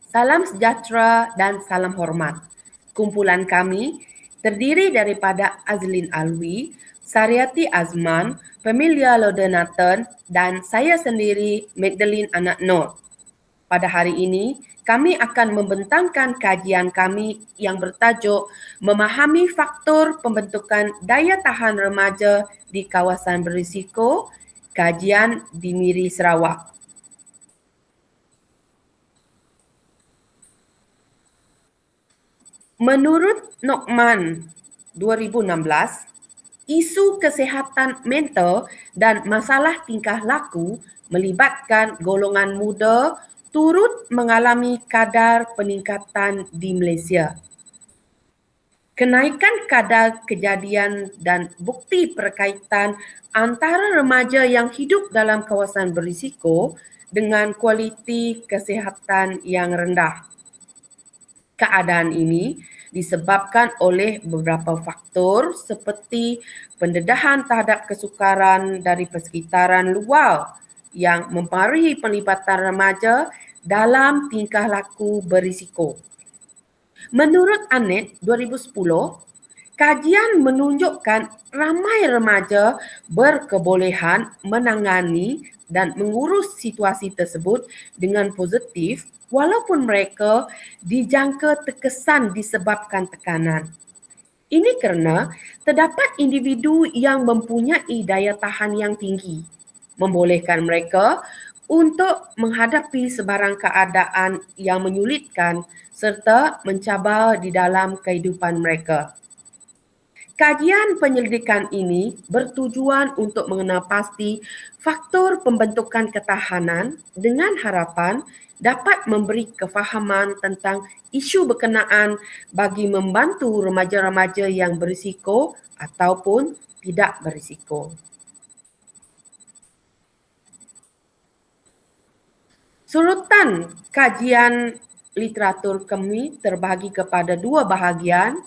Salam sejahtera dan salam hormat. Kumpulan kami terdiri daripada Azlin Alwi, Saryati Azman, Familia Lodenathan dan saya sendiri, Magdalene Anak Nur. Pada hari ini, kami akan membentangkan kajian kami yang bertajuk Memahami Faktor Pembentukan Daya Tahan Remaja di Kawasan Berisiko, kajian di Miri, Sarawak. Menurut Nokman 2016, isu kesihatan mental dan masalah tingkah laku melibatkan golongan muda turut mengalami kadar peningkatan di Malaysia. Kenaikan kadar kejadian dan bukti perkaitan antara remaja yang hidup dalam kawasan berisiko dengan kualiti kesihatan yang rendah. Keadaan ini disebabkan oleh beberapa faktor seperti pendedahan terhadap kesukaran dari persekitaran luar yang mempengaruhi pelibatan remaja dalam tingkah laku berisiko. Menurut Anet 2010, kajian menunjukkan ramai remaja berkebolehan menangani dan mengurus situasi tersebut dengan positif walaupun mereka dijangka terkesan disebabkan tekanan. Ini kerana terdapat individu yang mempunyai daya tahan yang tinggi, membolehkan mereka untuk menghadapi sebarang keadaan yang menyulitkan serta mencabar di dalam kehidupan mereka. Kajian penyelidikan ini bertujuan untuk mengenal pasti faktor pembentukan ketahanan dengan harapan dapat memberi kefahaman tentang isu berkenaan bagi membantu remaja-remaja yang berisiko ataupun tidak berisiko. Surutan kajian literatur kami terbahagi kepada dua bahagian,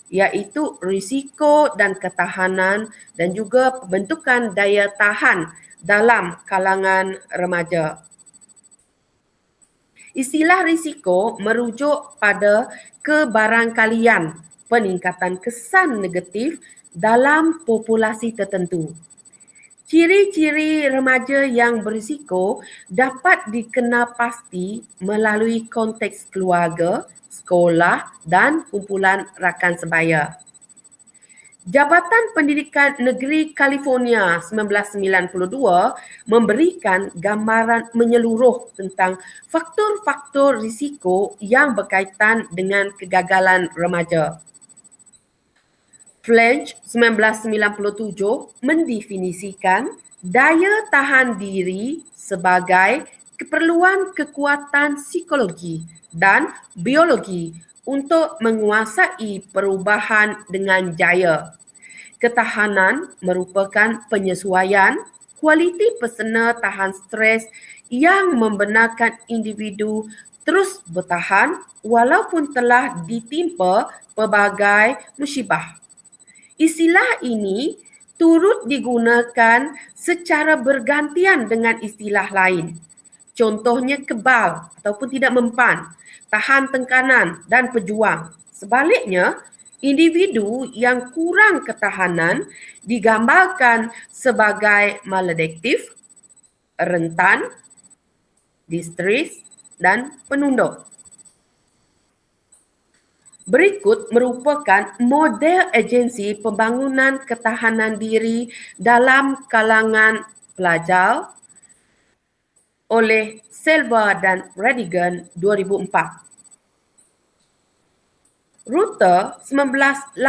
iaitu risiko dan ketahanan dan juga pembentukan daya tahan dalam kalangan remaja. Istilah risiko merujuk pada kebarangkalian peningkatan kesan negatif dalam populasi tertentu. Ciri-ciri remaja yang berisiko dapat dikenal pasti melalui konteks keluarga, sekolah dan kumpulan rakan sebaya. Jabatan Pendidikan Negeri California 1992 memberikan gambaran menyeluruh tentang faktor-faktor risiko yang berkaitan dengan kegagalan remaja. Fletch 1997 mendefinisikan daya tahan diri sebagai keperluan kekuatan psikologi dan biologi untuk menguasai perubahan dengan jaya. Ketahanan merupakan penyesuaian kualiti personal tahan stres yang membenarkan individu terus bertahan walaupun telah ditimpa pelbagai musibah. Istilah ini turut digunakan secara bergantian dengan istilah lain. Contohnya kebal ataupun tidak mempan, tahan tekanan dan pejuang. Sebaliknya, individu yang kurang ketahanan digambarkan sebagai maladaptif, rentan, distres dan penunduk. Berikut merupakan model agensi pembangunan ketahanan diri dalam kalangan pelajar oleh Silva dan Radigan 2004. Rutter 1987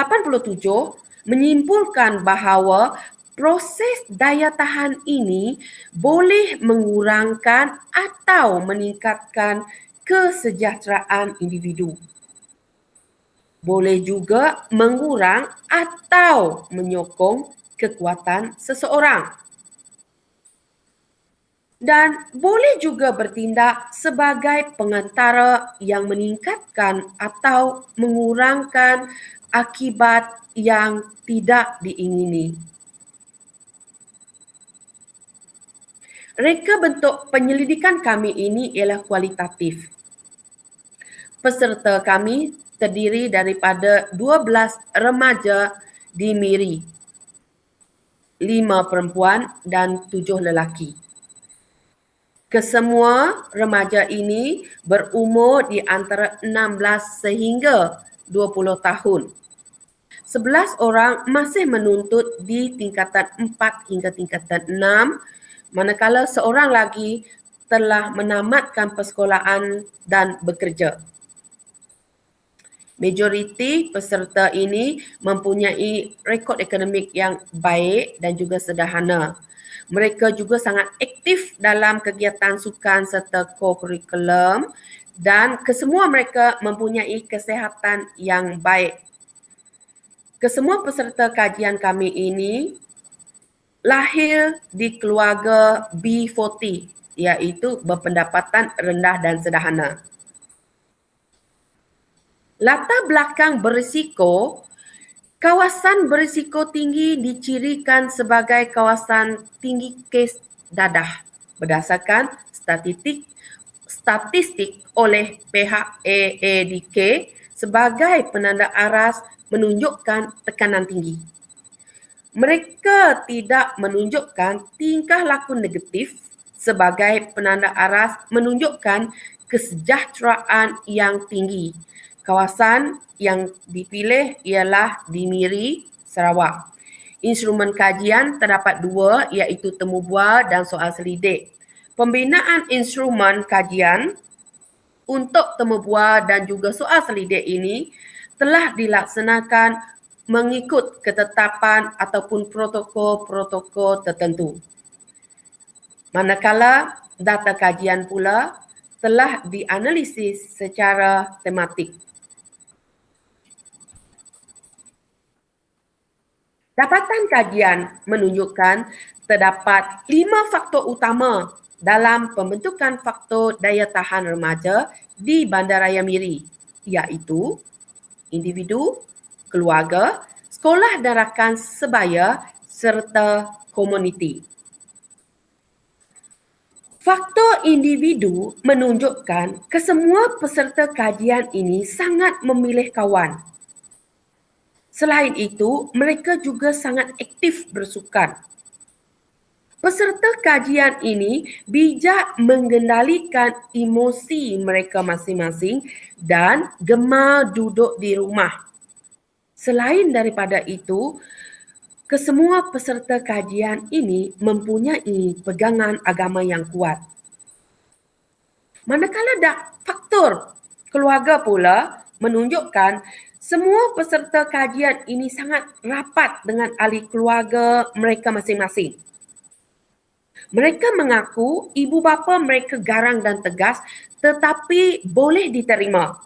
menyimpulkan bahawa proses daya tahan ini boleh mengurangkan atau meningkatkan kesejahteraan individu. Boleh juga mengurang atau menyokong kekuatan seseorang. Dan boleh juga bertindak sebagai pengantara yang meningkatkan atau mengurangkan akibat yang tidak diingini. Reka bentuk penyelidikan kami ini ialah kualitatif. peserta kami terdiri daripada 12 remaja di Miri, 5 perempuan dan 7 lelaki. Kesemua remaja ini berumur di antara 16 sehingga 20 tahun. 11 orang masih menuntut di tingkatan 4 hingga tingkatan 6, manakala seorang lagi telah menamatkan persekolahan dan bekerja. Majoriti peserta ini mempunyai rekod akademik yang baik dan juga sederhana. Mereka juga sangat aktif dalam kegiatan sukan serta co-curriculum dan kesemua mereka mempunyai kesihatan yang baik. Kesemua peserta kajian kami ini lahir di keluarga B40, iaitu berpendapatan rendah dan sederhana. Latar belakang berisiko, kawasan berisiko tinggi dicirikan sebagai kawasan tinggi kes dadah berdasarkan statistik oleh pihak AADK sebagai penanda aras menunjukkan tekanan tinggi. Mereka tidak menunjukkan tingkah laku negatif sebagai penanda aras menunjukkan kesejahteraan yang tinggi. Kawasan yang dipilih ialah di Miri, Sarawak. Instrumen kajian terdapat 2 iaitu temu bual dan soal selidik. Pembinaan instrumen kajian untuk temu bual dan juga soal selidik ini telah dilaksanakan mengikut ketetapan ataupun protokol-protokol tertentu. Manakala data kajian pula telah dianalisis secara tematik. Dapatan kajian menunjukkan terdapat 5 faktor utama dalam pembentukan faktor daya tahan remaja di Bandaraya Miri, iaitu individu, keluarga, sekolah dan rakan sebaya serta komuniti. Faktor individu menunjukkan kesemua peserta kajian ini sangat memilih kawan. Selain itu, mereka juga sangat aktif bersukan. Peserta kajian ini bijak mengendalikan emosi mereka masing-masing dan gemar duduk di rumah. Selain daripada itu, kesemua peserta kajian ini mempunyai pegangan agama yang kuat. Manakala faktor keluarga pula menunjukkan semua peserta kajian ini sangat rapat dengan ahli keluarga mereka masing-masing. Mereka mengaku ibu bapa mereka garang dan tegas tetapi boleh diterima.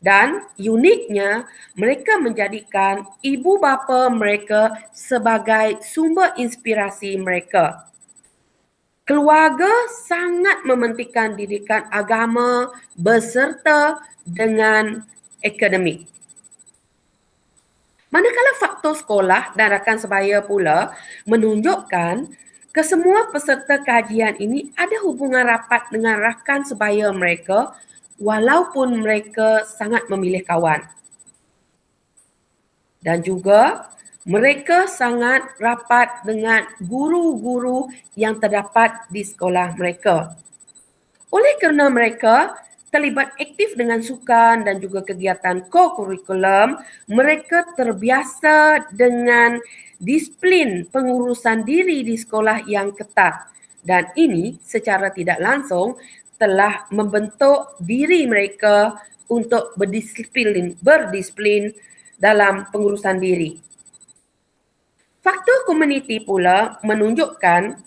Dan uniknya, mereka menjadikan ibu bapa mereka sebagai sumber inspirasi mereka. Keluarga sangat mementingkan didikan agama beserta dengan akademik. Manakala faktor sekolah dan rakan sebaya pula menunjukkan kesemua peserta kajian ini ada hubungan rapat dengan rakan sebaya mereka walaupun mereka sangat memilih kawan. Dan juga mereka sangat rapat dengan guru-guru yang terdapat di sekolah mereka. Oleh kerana mereka terlibat aktif dengan sukan dan juga kegiatan co-curriculum, mereka terbiasa dengan disiplin pengurusan diri di sekolah yang ketat dan ini secara tidak langsung telah membentuk diri mereka untuk berdisiplin dalam pengurusan diri. Faktor komuniti pula menunjukkan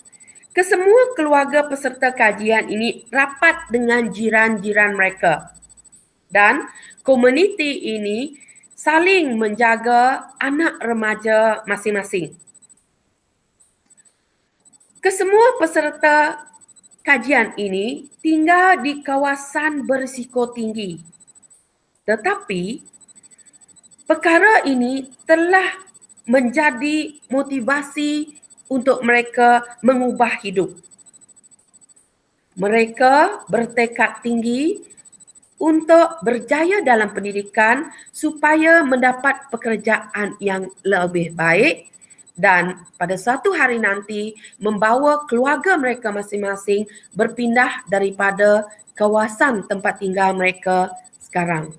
kesemua keluarga peserta kajian ini rapat dengan jiran-jiran mereka dan komuniti ini saling menjaga anak remaja masing-masing. Kesemua peserta kajian ini tinggal di kawasan berisiko tinggi. Tetapi perkara ini telah menjadi motivasi untuk mereka mengubah hidup. Mereka bertekad tinggi untuk berjaya dalam pendidikan supaya mendapat pekerjaan yang lebih baik dan pada suatu hari nanti membawa keluarga mereka masing-masing berpindah daripada kawasan tempat tinggal mereka sekarang.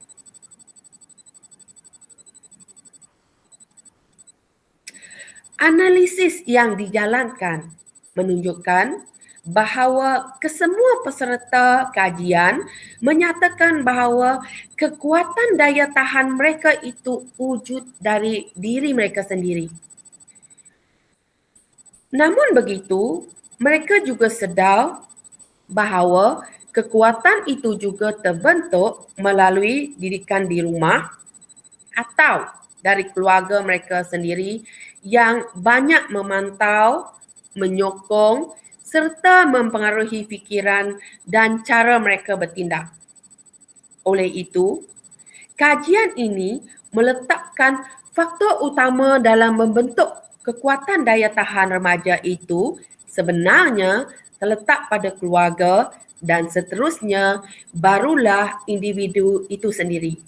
Analisis yang dijalankan menunjukkan bahawa kesemua peserta kajian menyatakan bahawa kekuatan daya tahan mereka itu wujud dari diri mereka sendiri. Namun begitu, mereka juga sedar bahawa kekuatan itu juga terbentuk melalui didikan di rumah atau dari keluarga mereka sendiri yang banyak memantau, menyokong serta mempengaruhi fikiran dan cara mereka bertindak. Oleh itu, kajian ini meletakkan faktor utama dalam membentuk kekuatan daya tahan remaja itu sebenarnya terletak pada keluarga dan seterusnya barulah individu itu sendiri.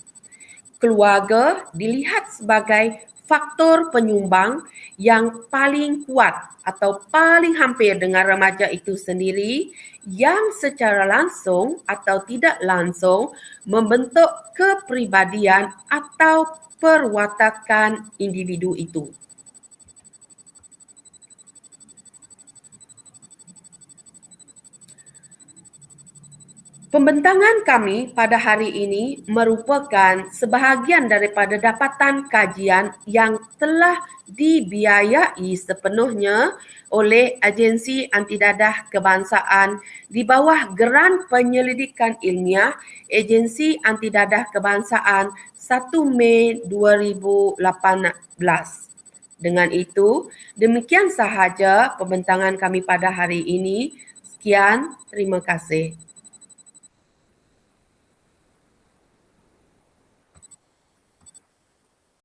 Keluarga dilihat sebagai faktor penyumbang yang paling kuat atau paling hampir dengan remaja itu sendiri yang secara langsung atau tidak langsung membentuk kepribadian atau perwatakan individu itu. Pembentangan kami pada hari ini merupakan sebahagian daripada dapatan kajian yang telah dibiayai sepenuhnya oleh Agensi Antidadah Kebangsaan di bawah Geran Penyelidikan Ilmiah Agensi Antidadah Kebangsaan 1 Mei 2018. Dengan itu, demikian sahaja pembentangan kami pada hari ini. Sekian, terima kasih.